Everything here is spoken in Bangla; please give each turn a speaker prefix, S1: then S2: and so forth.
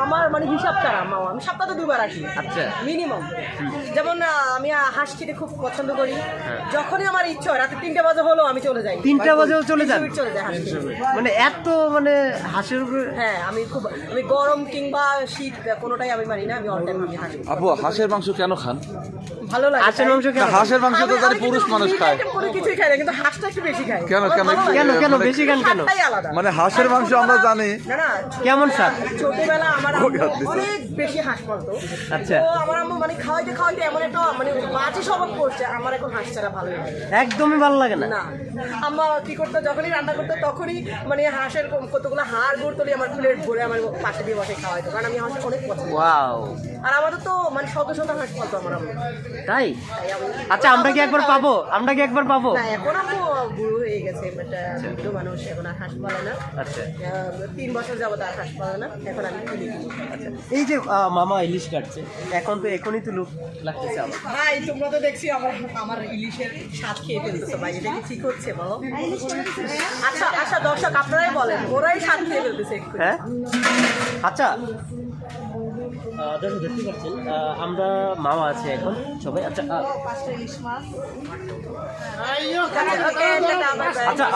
S1: আমার মানে হিসাব ছাড়া মামা আমি সপ্তাহে 2 বার আসি।
S2: আচ্ছা।
S1: মিনিমাম। যেমন আমি হাঁস খেতে খুব পছন্দ করি। যখনই আমার ইচ্ছা হয় রাতে 3টা বাজে হলো আমি চলে যাই।
S2: 3টা বাজেও চলে যান?
S1: চলে যাই হাঁস খেতে।
S2: মানে এত মানে হাঁসের উপরে?
S1: হ্যাঁ আমি গরম কিংবা শীত কোনোটাই আমি মানি না, আমি অল টাইম আমি হাঁস খাই।
S3: আপু হাঁসের মাংস কেন খান?
S1: ভালো লাগে।
S2: হাঁসের মাংস কেন?
S3: হাঁসের মাংস তো জানি পুরুষ মানুষ খায়।
S1: কোনো কিছুই খাই না, কিন্তু হাঁসটা একটু বেশি খাই।
S3: কেন, কেন,
S1: আমার ভালো লাগে।
S2: কেন কেন
S3: মানে-
S2: বেশি খান কেন?
S1: স্বাদটাই আলাদা।
S3: মানে হাঁসের মাংস আমরা জানি
S1: না না
S2: কেমন স্বাদ?
S1: ছোটবেলা আমার আম্মু
S3: হাত দিছে।
S1: অনেক বেশি হাঁস পালতো।
S2: আচ্ছা।
S1: তো আমার আম্মু মানে খাওয়াইতে খাওয়াইতে এমন একটা মানে বাজে স্বভাব করছে, আমার এখন হাঁস ছাড়া ভালো লাগে
S2: একদমই ভালো লাগে না?
S1: না। আম্মা কি করতো, যখনই রান্না করতো তখনই মানে হাঁসের কতগুলো হাড় গুড় তুলি আমার প্লেট ভরে আমার পাশে দিয়ে বসে খাওয়াইতো, কারণ আমি হাঁস অনেক পছন্দ।
S2: ওয়াও,
S1: আর আমাদের তো মানে শত শত হাঁস পালতো আমার আম্মু।
S2: তাই?
S1: তাই আমি
S2: আচ্ছা, আমরা কি একবার পাবো? আমরা কি একবার পাবো?
S1: না, এখন আম্মু বুড়ো হয়ে গেছে, একটা বৃদ্ধ মানুষ, এখন আর হাঁস পালে না।
S2: আচ্ছা
S1: 3 বছর যাবত আর হাঁস পালে না, এখন আমি কিনে দিই।
S2: আচ্ছা, এই যে মামা ইলিশ কাটছে, এখনই তো লুক লাগতেছে আমার।
S1: ভাই তোমরা তো দেখছি আমার ইলিশের স্বাদ খেয়ে ফেলতেছো ভাই, এটা কি ঠিক হচ্ছে বলো? আচ্ছা আচ্ছা দর্শক আপনারাই বলেন, ওরাই স্বাদ খেয়ে ফেলতেছে এক্ষুনি।
S2: হ্যাঁ আচ্ছা, দর্শক দেখতে পাচ্ছেন আমরা মামা আছে এখন সবাই। আচ্ছা
S1: Okay, টাটা, bye bye.
S2: আচ্ছা